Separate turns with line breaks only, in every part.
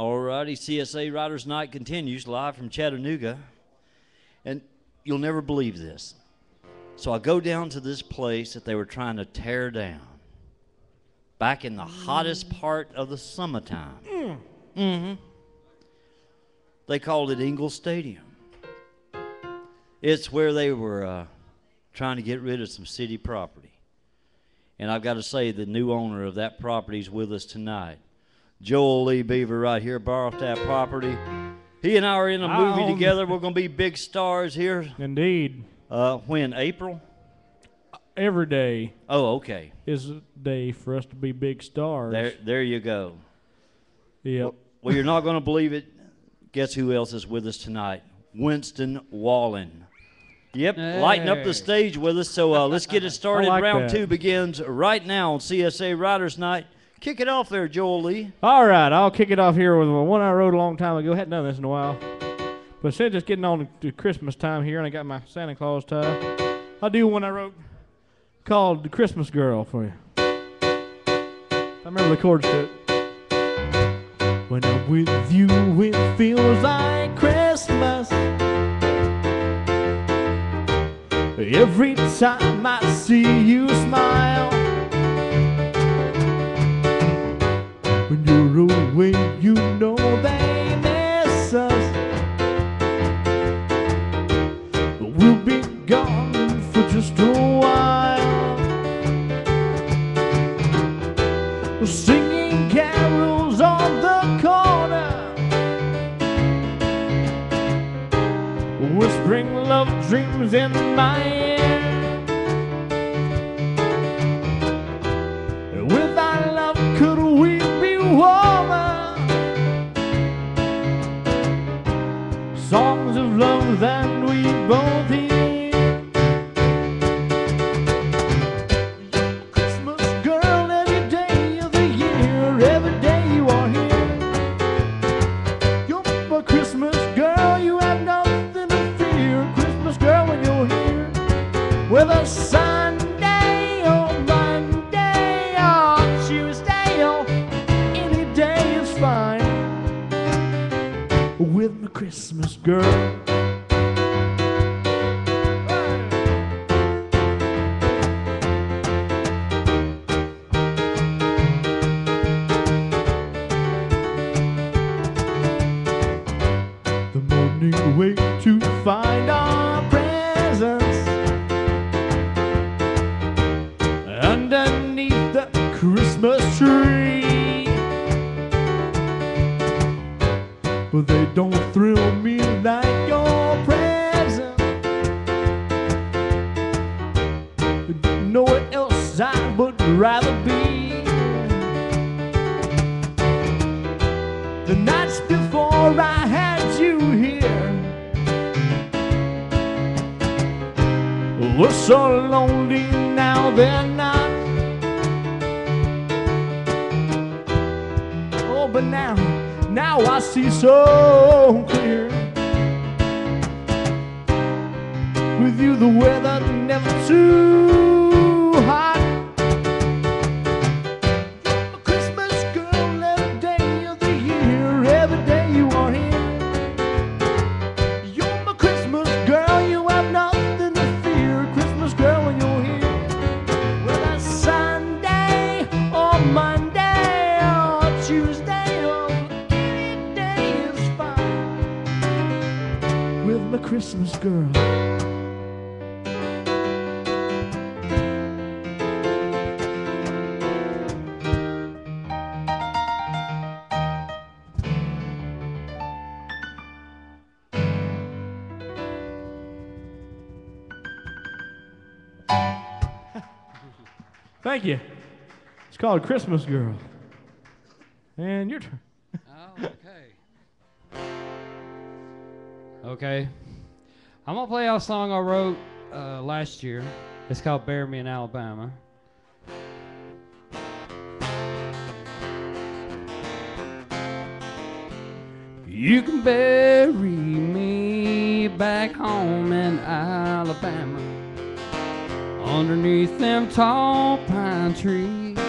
All righty, CSA Riders Night continues live from Chattanooga. And you'll never believe this. So I go down to this place that they were trying to tear down back in the hottest part of the summertime. They called it Ingalls Stadium. It's where they were trying to get rid of some city property. And I've got to say, the new owner of that property is with us tonight. Joel Lee Beaver right here bought that property. He and I are in a movie together. We're going to be big stars here.
Indeed.
When? April?
Every day.
Oh, okay.
Is a day for us to be big stars.
There you go.
Yep.
Well, you're not going to believe it. Guess who else is with us tonight? Winston Wallen. Yep,
hey.
Lighting up the stage with us. So let's get it started.
like
Round
that.
2 begins right now on CSA Riders Night. Kick it off there, Joel Lee.
All right, I'll kick it off here with one I wrote a long time ago. Hadn't done this in a while. But since it's getting on to Christmas time here and I got my Santa Claus tie, I'll do one I wrote called The Christmas Girl for you. I remember the chords to it. When I'm with you, it feels like Christmas. Every time I see you smile. When you're away, you know they miss us. But we'll be gone for just a while. Singing carols on the corner, whispering love dreams in my ear. With our love, could we be warmer? Songs of love that we both hear. Christmas girl, every day of the year, every day you are here. You're my Christmas girl, you have nothing to fear. Christmas girl, when you're here, whether Sunday or Monday or Tuesday or any day is fine. With my Christmas girl. The morning wait to find our presents underneath the Christmas tree. But they don't thrill me like your present. Nowhere else I would rather be. The nights before I had you here were so lonely, now they're not. Oh, but now I see so clear. With you the weather never too hot. You're my Christmas girl, every day of the year, every day you are here. You're my Christmas girl, you have nothing to fear. Christmas girl, when you're here, whether Sunday or Monday or Tuesday or any day is fine. With my Christmas girl. Thank you. It's called Christmas Girl. And your turn.
Oh, okay. Okay. I'm going to play out a song I wrote last year. It's called Bury Me in Alabama. You can bury me back home in Alabama, underneath them tall pine trees.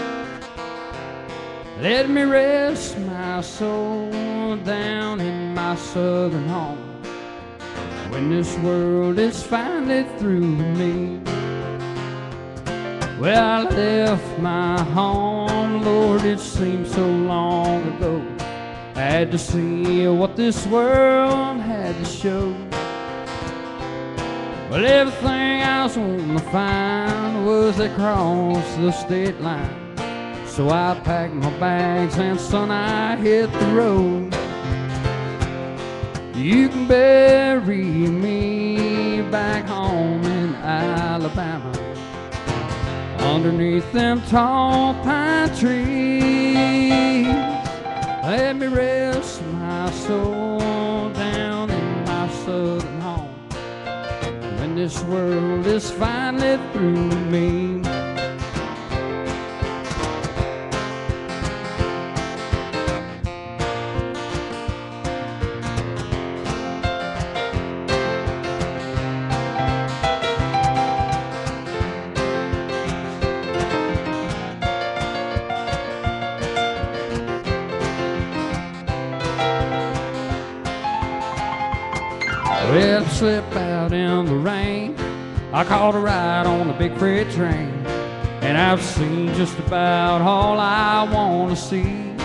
Let me rest my soul down in my southern home when this world is finally through me. Well, I left my home, Lord, it seems so long ago. I had to see what this world had to show. Well, everything I was wanting to find was across the state line. So I packed my bags and son, I hit the road. You can bury me back home in Alabama, underneath them tall pine trees. Let me rest my soul down in my southern home when this world is finally through me. Well, I slept out in the rain. I caught a ride on a big freight train, and I've seen just about all I want to see.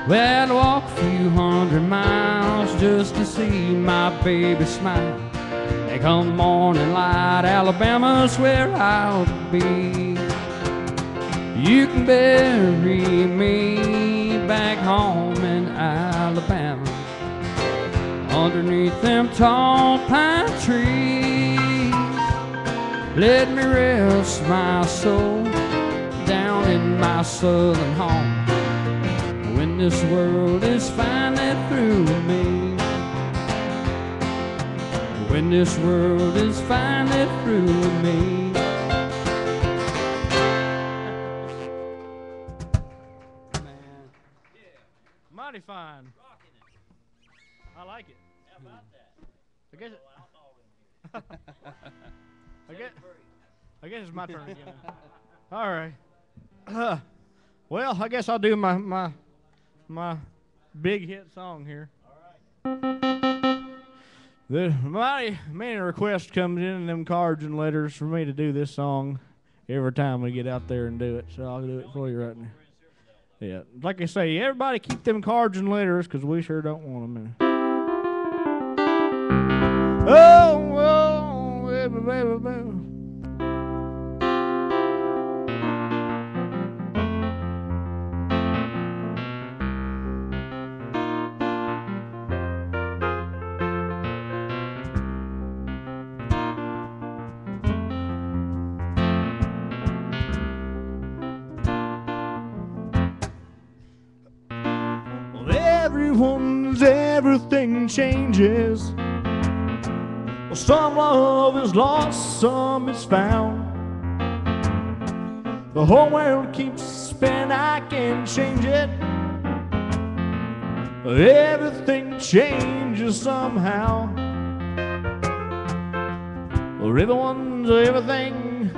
Well, I walked a few hundred miles just to see my baby smile. And come morning light, Alabama's where I'll be. You can bury me back home in Alabama, underneath them tall pine trees. Let me rest my soul down in my southern home when this world is finally through me. When this world is finally through me. Man.
Mighty fine. I like it.
How about that?
I guess. I guess it's my turn again. All right. Well, I guess I'll do my big hit song here.
All right.
The many requests comes in them cards and letters for me to do this song every time we get out there and do it. So I'll do it for you right now. Yeah, like I say, everybody keep them cards and letters because we sure don't want them. Oh, baby, baby, baby. Well, everyone's everything changes. Some love is lost, some is found. The whole world keeps spinning, I can't change it. Everything changes somehow. Or everyone's everything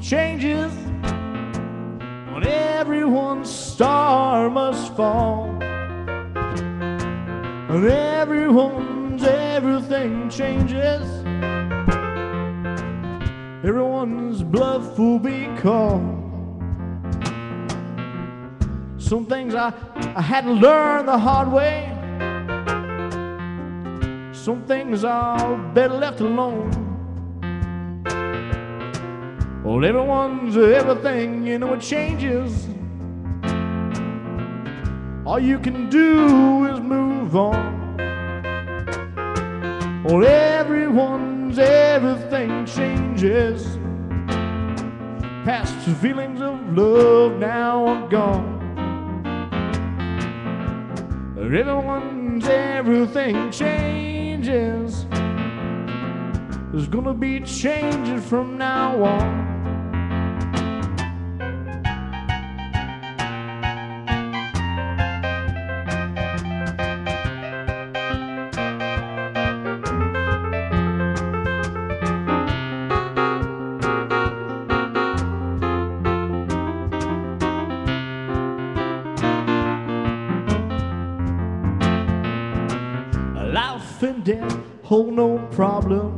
changes. When everyone's star must fall. And everyone's everything changes. Everyone's bluff will be called. Some things I had to learn the hard way. Some things are better left alone. Well, everyone's everything, you know it changes. All you can do is move on. Well, everyone's everything changes. Past feelings of love now are gone. Everyone's everything changes. There's gonna be changes from now on. oh no problem,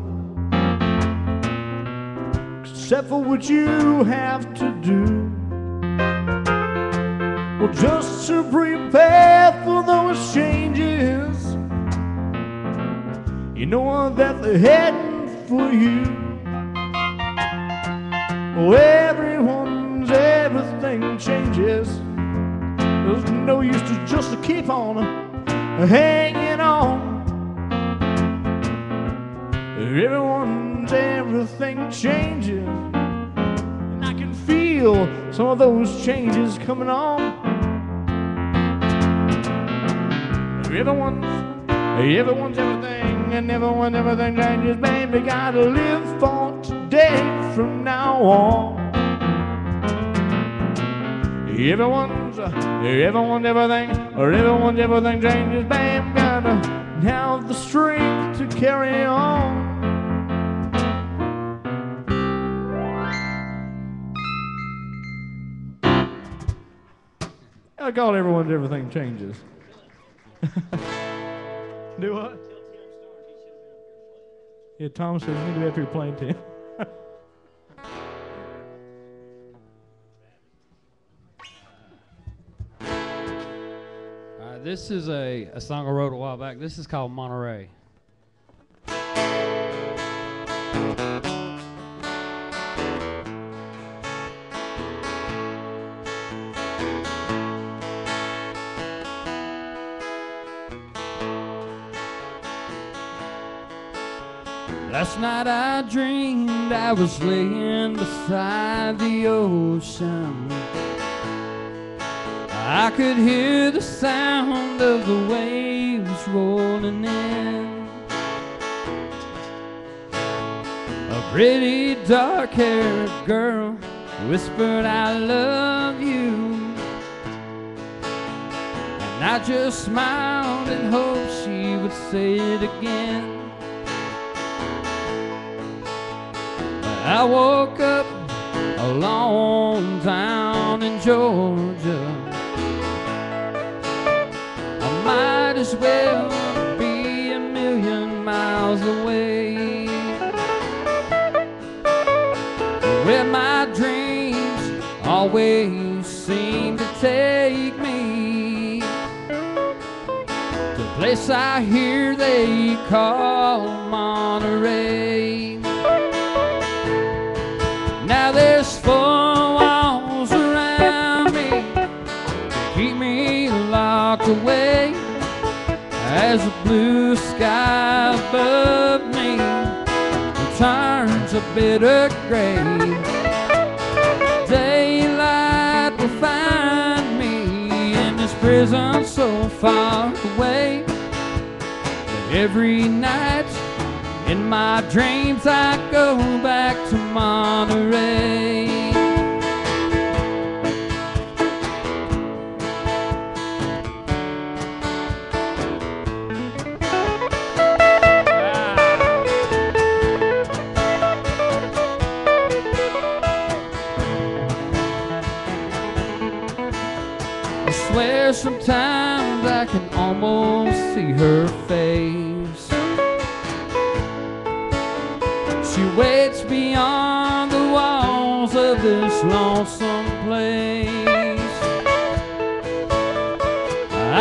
except for what you have to do. Well, just to prepare for those changes, you know that they're heading for you. Oh, everyone's everything changes. There's no use to just to keep on hanging on. Everyone's everything changes, and I can feel some of those changes coming on. Everyone's everything, and everything changes, baby. Gotta live for today from now on. Everyone's everything, or everyone's everything changes, babe. Gotta have the strength to carry on. I call everyone's everything changes. Do what? Yeah, Tom says you need to be up here playing too.
This is a song I wrote a while back. This is called Monterey. Last night I dreamed I was laying beside the ocean. I could hear the sound of the waves rolling in. A pretty dark-haired girl whispered, "I love you." And I just smiled and hoped she would say it again. I woke up alone down in Georgia. I might as well be a million miles away, where my dreams always seem to take me, to a place I hear they call Monterey. Now there's 4 walls around me to keep me locked away, as the blue sky above me turns a bitter gray. Daylight will find me in this prison so far away, but every night in my dreams I go back to Monterey. I swear sometimes I can almost see her face. She waits beyond the walls of this lonesome place.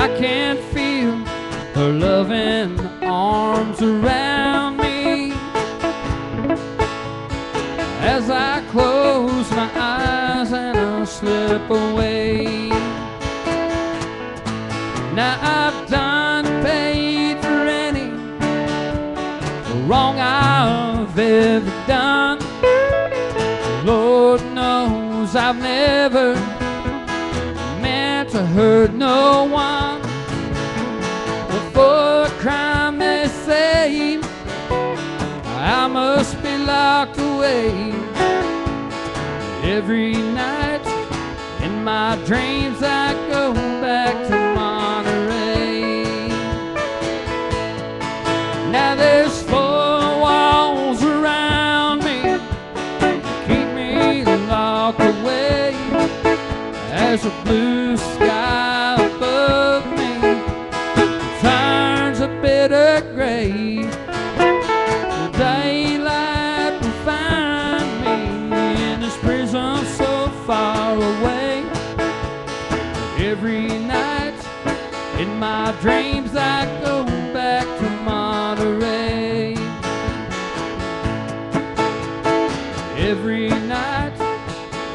I can feel her loving arms around me as I close my eyes and I slip away. Now I've done paid for any wrong I've ever done. Lord knows I've never meant to hurt no one. But for a crime they say I must be locked away. Every night in my dreams I go back to Monterey. Now there's 4 walls around me, keep me locked away, as the blue sky above me turns a bitter gray. Every night in my dreams I go back to Monterey. Every night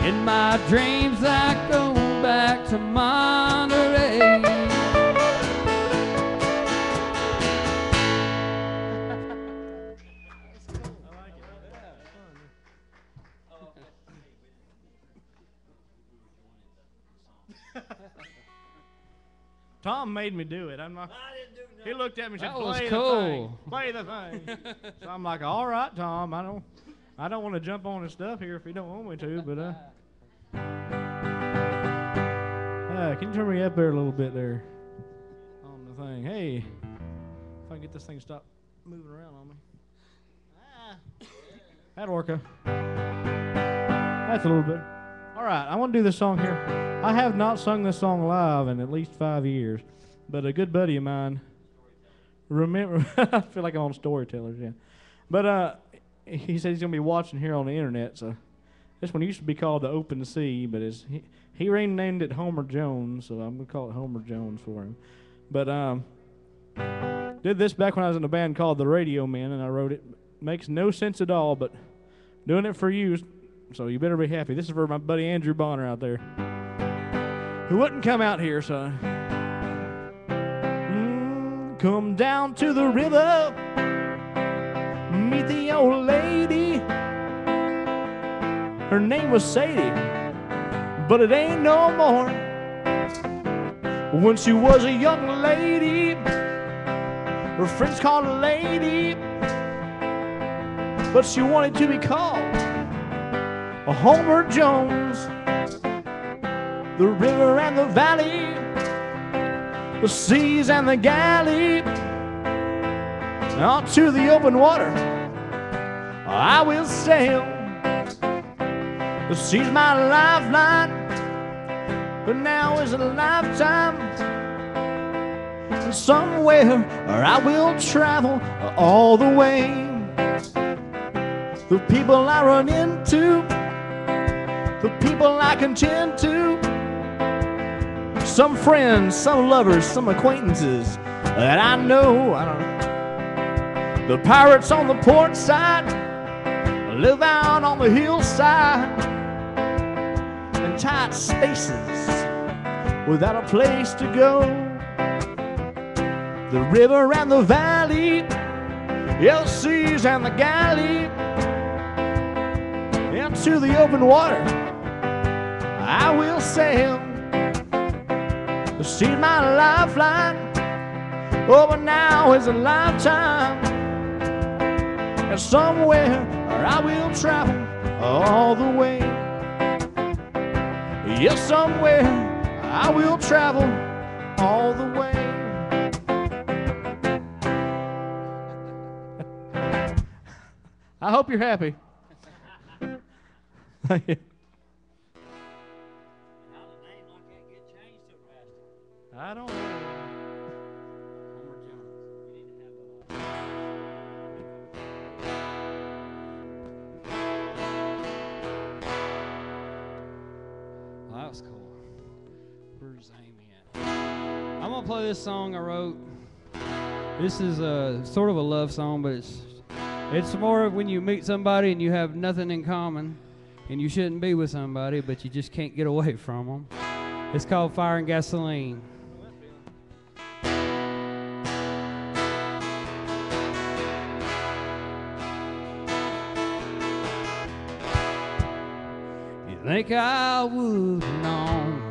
in my dreams I go back to Monterey.
Tom made me do it. I'm not. He looked at me and said,
That was
"Play
cool.
the thing. Play the thing." So I'm like, "All right, Tom. I don't want to jump on his stuff here if you don't want me to, but can you turn me up there a little bit there on the thing? Hey, if I can get this thing to stop moving around on me. That'll work. That's a little bit. All right, I want to do this song here. I have not sung this song live in at least 5 years, but a good buddy of mine, remember, I feel like I'm on Storytellers, yeah. But he said he's going to be watching here on the internet, so this one used to be called The Open Sea, but he renamed it Homer Jones, so I'm going to call it Homer Jones for him. But did this back when I was in a band called The Radio Men, and I wrote it. Makes no sense at all, but doing it for you, so you better be happy. This is for my buddy Andrew Bonner out there, who wouldn't come out here, so. Come down to the river, meet the old lady. Her name was Sadie, but it ain't no more. When she was a young lady, her friends called her Lady, but she wanted to be called a Homer Jones. The river and the valley, the seas and the galley, out to the open water I will sail. The sea's my lifeline, but now is a lifetime. And somewhere I will travel all the way. The people I run into, the people I contend to, some friends, some lovers, some acquaintances that I know. The pirates on the port side live out on the hillside in tight spaces without a place to go. The river and the valley, the seas and the galley, into the open water I will sail. The sea's my lifeline, oh, but now is a lifetime. And somewhere I will travel all the way. Yes, somewhere I will travel all the way. I hope you're happy. Thank you. I don't know.
Well, that was cool. Where's Amy at? I'm gonna play this song I wrote. This is a sort of a love song, but it's more of when you meet somebody and you have nothing in common, and you shouldn't be with somebody, but you just can't get away from them. It's called Fire and Gasoline. You think I would have known?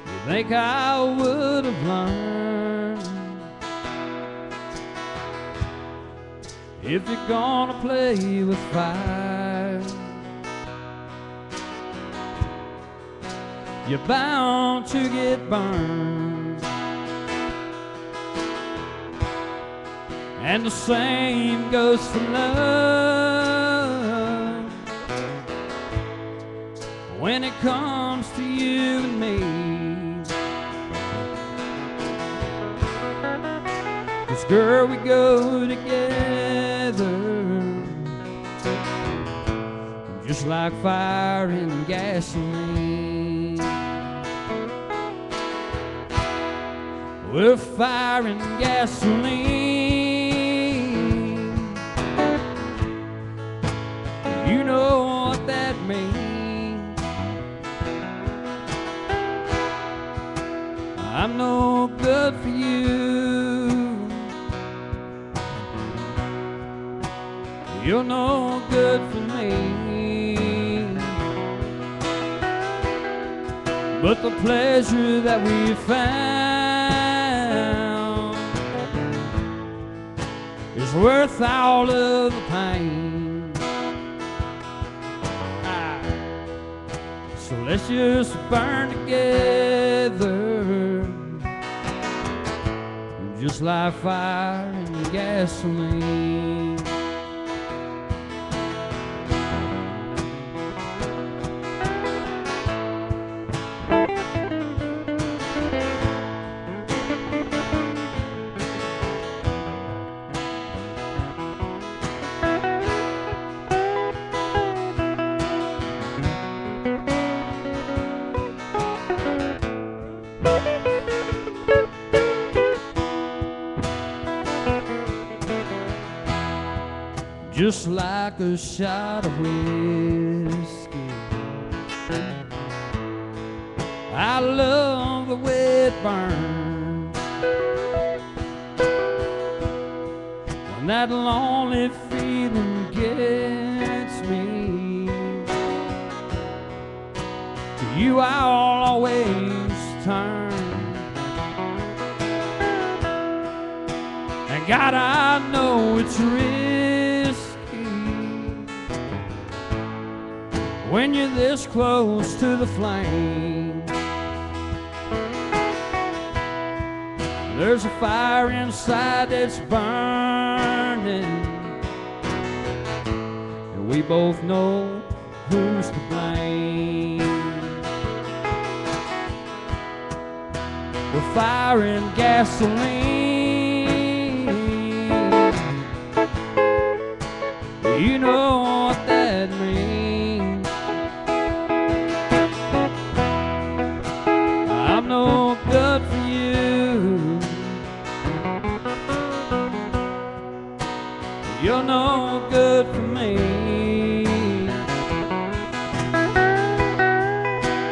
You think I would have learned? If you're gonna play with fire, you're bound to get burned. And the same goes for love. When it comes to you and me, 'cause girl, we go together just like fire and gasoline. With fire and gasoline, you know what that means. I'm no good for you, you're no good for me. But the pleasure that we found is worth all of the pain. So let's just burn together, just like fire and gasoline. Just like a shot of whiskey, I love the way it burns. When that lonely feeling gets me, to you I'll always turn. And God, I know it's risky when you're this close to the flame. There's a fire inside that's burning, and we both know who's to blame. We're fire and gasoline, you know what that means. I'm no good for you, you're no good for me.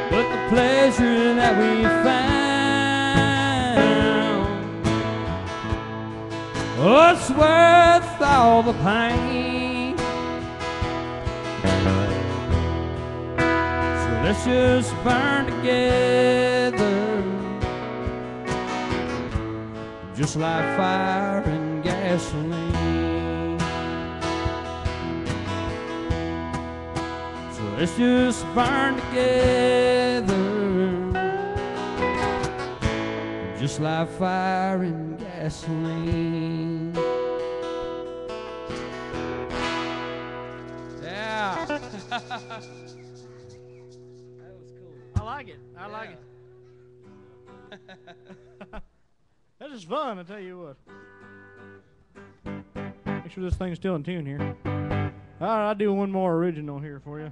But the pleasure that we found, oh, it's worth all the pain. So let's just burn together, just like fire and gasoline. So let's just burn together, just like fire and gasoline. Yeah. That was cool.
I like it. I like it. That is fun, I tell you what. Make sure this thing's still in tune here. All right, I'll do one more original here for you.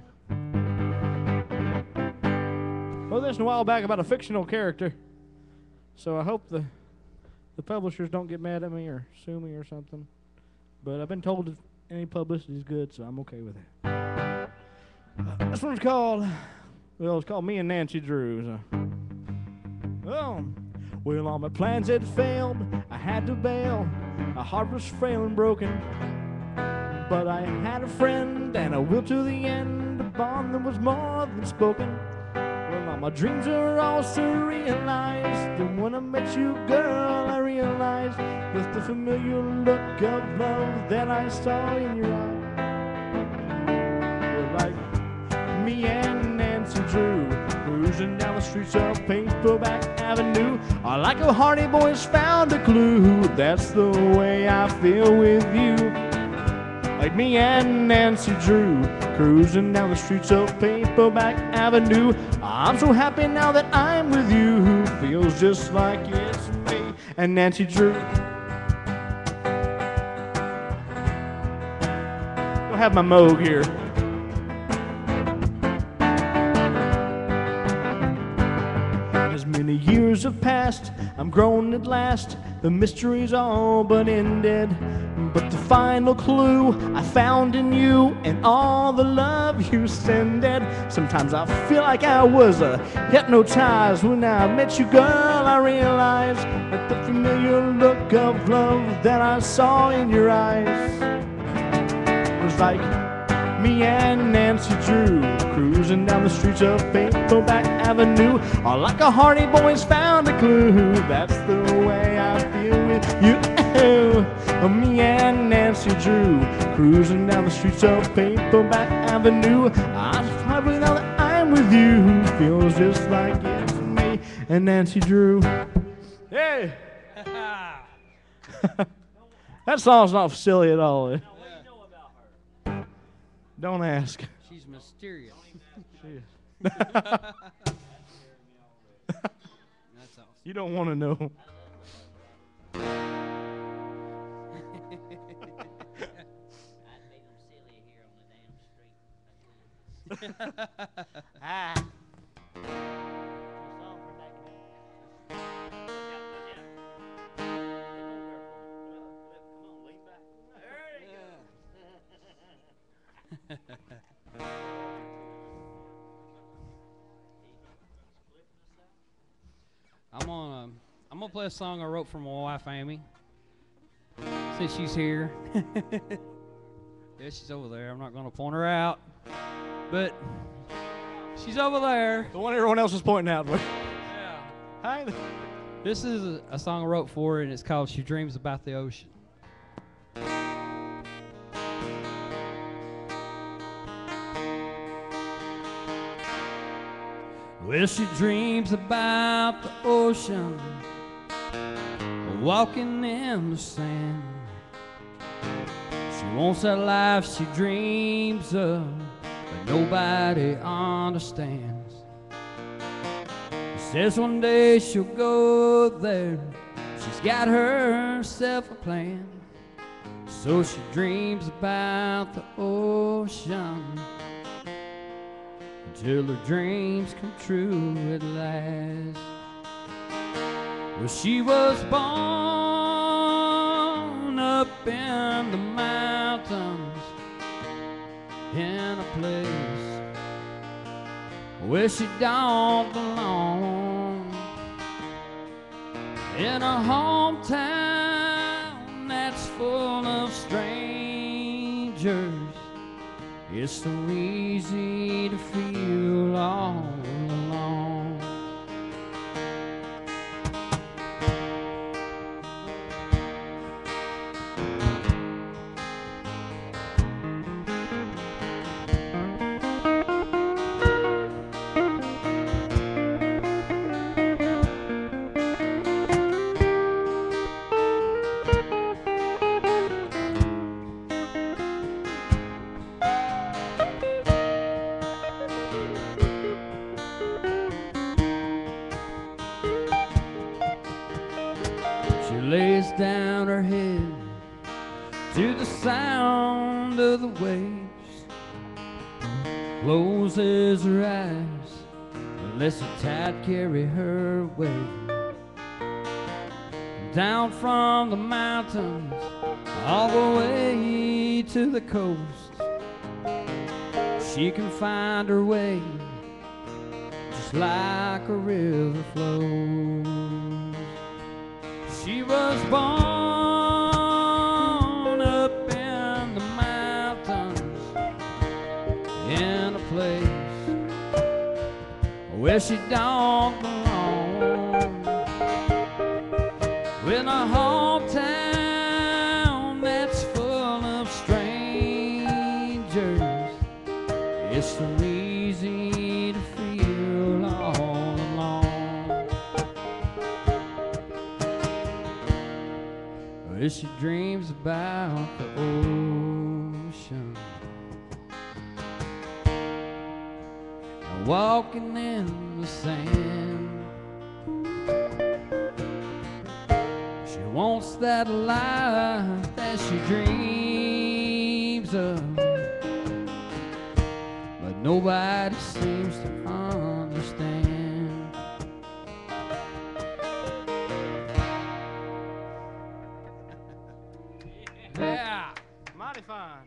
Wrote this a while back about a fictional character, so I hope the publishers don't get mad at me or sue me or something. But I've been told that any publicity is good, so I'm okay with it. This one's called, well, it's called Me and Nancy Drew. So. Oh. Well, all my plans had failed, I had to bail, my heart was frail and broken, but I had a friend and a will to the end, a bond that was more than spoken. Well, all my dreams are also realized, and when I met you, girl, I realized just the familiar look of love that I saw in your eyes. Well, like me and Nancy Drew, cruising down the streets of Paperback Avenue, like a Hardy Boys found a clue. That's the way I feel with you. Like me and Nancy Drew, cruising down the streets of Paperback Avenue. I'm so happy now that I'm with you. Feels just like it's me and Nancy Drew. I'll have my Moog here. years have passed, I'm grown at last, the mystery's all but ended. But the final clue I found in you and all the love you sended. Sometimes I feel like I was hypnotized. When I met you, girl, I realized that the familiar look of love that I saw in your eyes was like me and Nancy Drew cruising down the streets of Paperback Avenue. Or like a Hardy Boys found a clue. That's the way I feel with you. Me and Nancy Drew cruising down the streets of Paperback Avenue. I probably know that I'm with you. Feels just like it's me and Nancy Drew. Hey! That song's not silly at all.
Now, what do you know about her?
Don't ask.
She's mysterious.
That's
awesome.
You don't want to know.
I'd make them silly here on the damn street.
Ah.
I'm gonna play a song I wrote for my wife Amy. Since she's here. Yeah, she's over there. I'm not gonna point her out, but she's over there.
The one everyone else is pointing out.
Yeah.
Hi.
This is a song I wrote for her, and it's called "She Dreams About the Ocean." Well, she dreams about the ocean, walking in the sand. She wants that life she dreams of, but nobody understands. She says one day she'll go there. She's got herself a plan. So she dreams about the ocean until her dreams come true at last. Well, she was born up in the mountains, in a place where she don't belong, in a hometown that's full of strangers. It's so easy to feel all alone. Lays down her head to the sound of the waves, closes her eyes and lets the tide carry her away. Down from the mountains all the way to the coast, she can find her way just like a river flows. She was born up in the mountains, in a place where she don't belong, in a hometown that's full of strangers. It's so easy to feel all alone. As she dreams about the ocean, and walking in the sand. She wants that life that she dreams of, but nobody seems to understand.
Mighty fine.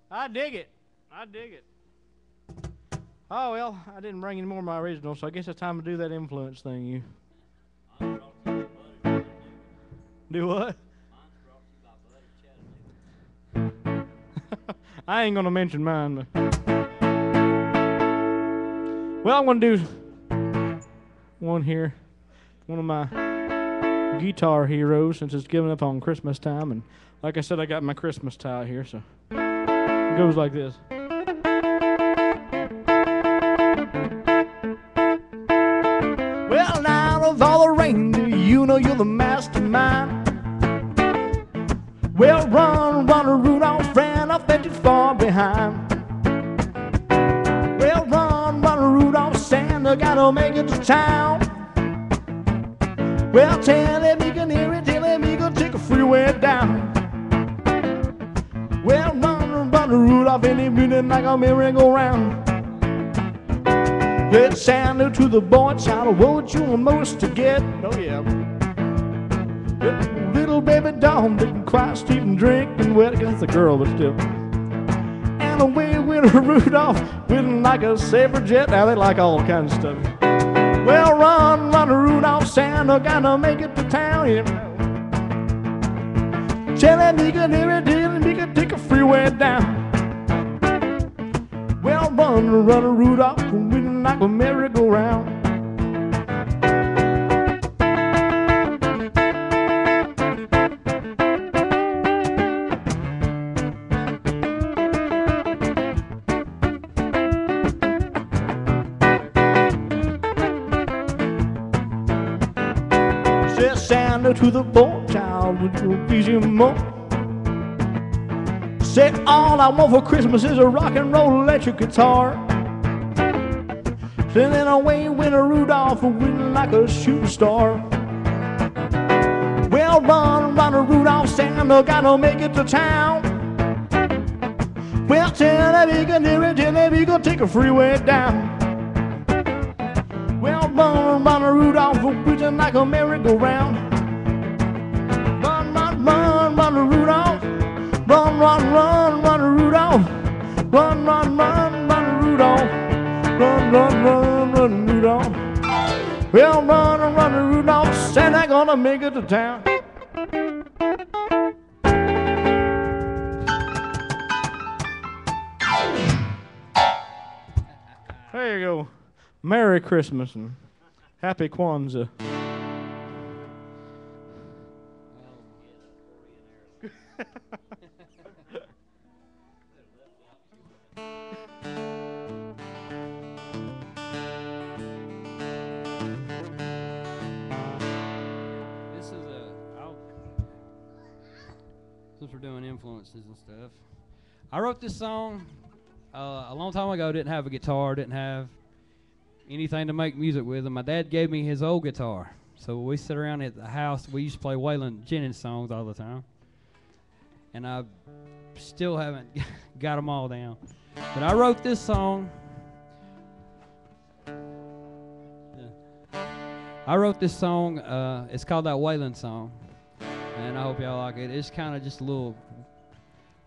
I dig it. I dig it. Oh, well, I didn't bring any more of my original, so I guess it's time to do that influence thing. You do what? I ain't going to mention mine. But well, I'm going to do one here. One of my guitar heroes, since it's giving up on Christmas time. And like I said, I got my Christmas tie here, so it goes like this. Well, now of all the reindeer, you know you're the mastermind. Well, run, Rudolph, friend, I bet you're far behind. Well, run, Rudolph, Santa, gotta make it to town. Well, tell him he can hear it, tell him he can take a freeway down. Well, run, Rudolph, and he beating like a merry-go-round. Well, Santa to the boy child, what you want most to get? Oh, yeah. Little baby doll didn't quite sleep and drink and wet against the girl, but still. And away went Rudolph, went like a saber jet. Now they like all kinds of stuff. Well, run, Rudolph, Santa, gotta make it to town. Yeah. Tell him he can hear it, tell him he can take a freeway down. Well, run, Rudolph, went like a merry-go-round. Santa to the boy child, would you please you more? Said all I want for Christmas is a rock and roll electric guitar. Said then away went a Rudolph, winning like a shooting star. Well, run, Rudolph, Santa, gotta make it to town. Well, tell him he can hear it, tell him he can take a freeway down. Well, run, Rudolph, whizzing like a merry-go-round. Run, Rudolph. Run, Rudolph. Run, Rudolph. Run, Rudolph. Well, run, Rudolph. Santa gonna make it to town. There you go. Merry Christmas and Happy Kwanzaa.
Since we're doing influences and stuff, I wrote this song a long time ago. Didn't have a guitar, didn't have anything to make music with, and my dad gave me his old guitar. So we sit around at the house. We used to play Waylon Jennings songs all the time, and I still haven't got them all down. But I wrote this song. I wrote this song. It's called That Waylon Song, and I hope y'all like it. It's kind of just a little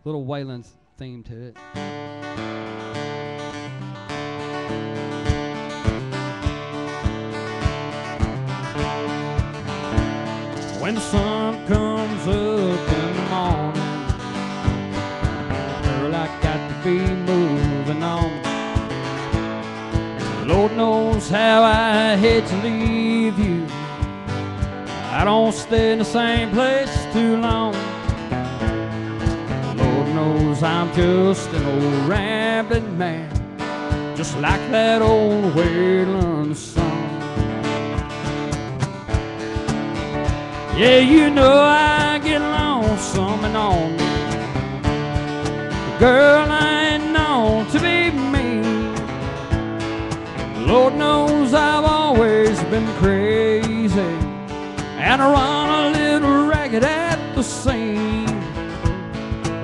Waylon theme to it. When the sun comes up in the morning, girl, I got to be moving on. Lord knows how I hate to leave you. I don't stay in the same place too long. Lord knows I'm just an old rambling man, just like that old Waylon song. Yeah, you know I get lonesome and on. Girl, I ain't known to be mean. Lord knows I've always been crazy, and I run a little ragged at the seam.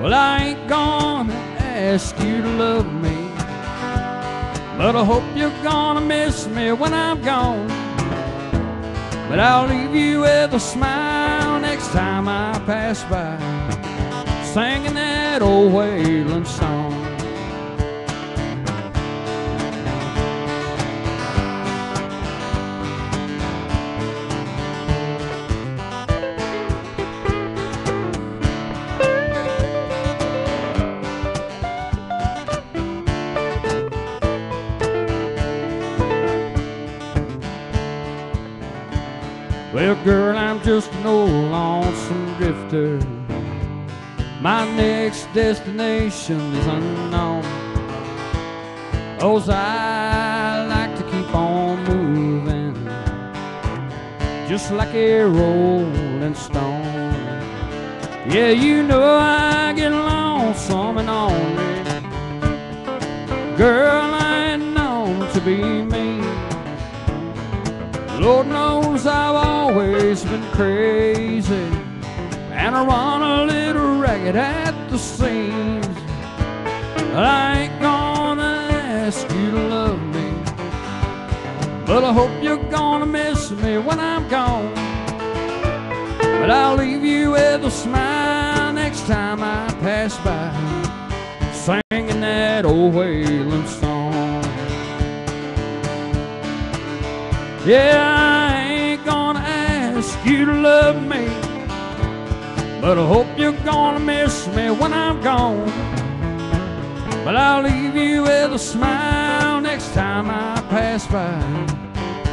Well, I ain't gonna ask you to love me, but I hope you're gonna miss me when I'm gone. But I'll leave you with a smile next time I pass by. singing that old Wayland song. Well, girl, I'm just an old lonesome drifter. My next destination is unknown. Oh, I like to keep on moving, just like a rolling stone. Yeah, you know I get lonesome and lonely. Girl, I ain't known to be mean. Lord knows I've always been crazy, and I run a little ragged at the seams. But I ain't gonna ask you to love me, but I hope you're gonna miss me when I'm gone. But I'll leave you with a smile next time I pass by, singing that old Wayland song. Yeah, I ain't gonna ask you to love me, but I hope you're gonna miss me when I'm gone. But I'll leave you with a smile next time I pass by,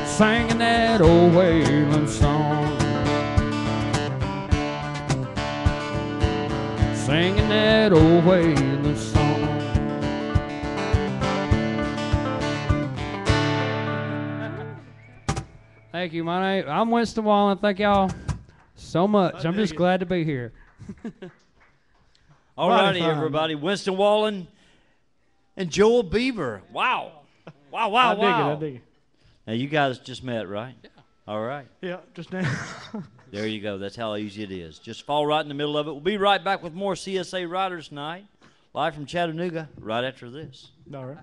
singing that old Wayland song. Singing that old Wayland song. Thank you. I'm Winston Wallen. Thank y'all so much. I'm just glad to be here.
All righty, everybody. Winston Wallen and Joel Beaver. Wow. Wow, wow, wow.
I dig it.
Now, you guys just met, right? Yeah. All right.
Yeah, just now.
There you go. That's how easy it is. Just fall right in the middle of it. We'll be right back with more CSA Riders Night, live from Chattanooga, right after this.
All right.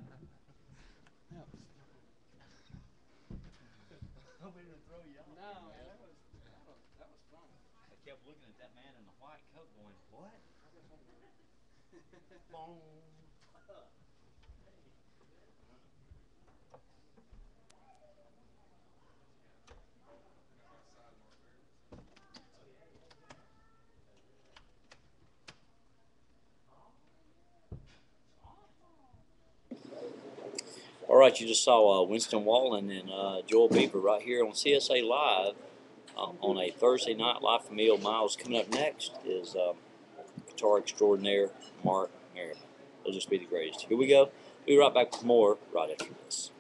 All right, you just saw Winston Wallen and Joel Beaver right here on CSA Live on a Thursday night, live from E.O. Miles. Coming up next is guitar extraordinaire Mark Merriman. He'll just be the greatest. Here we go. We'll be right back with more right after this.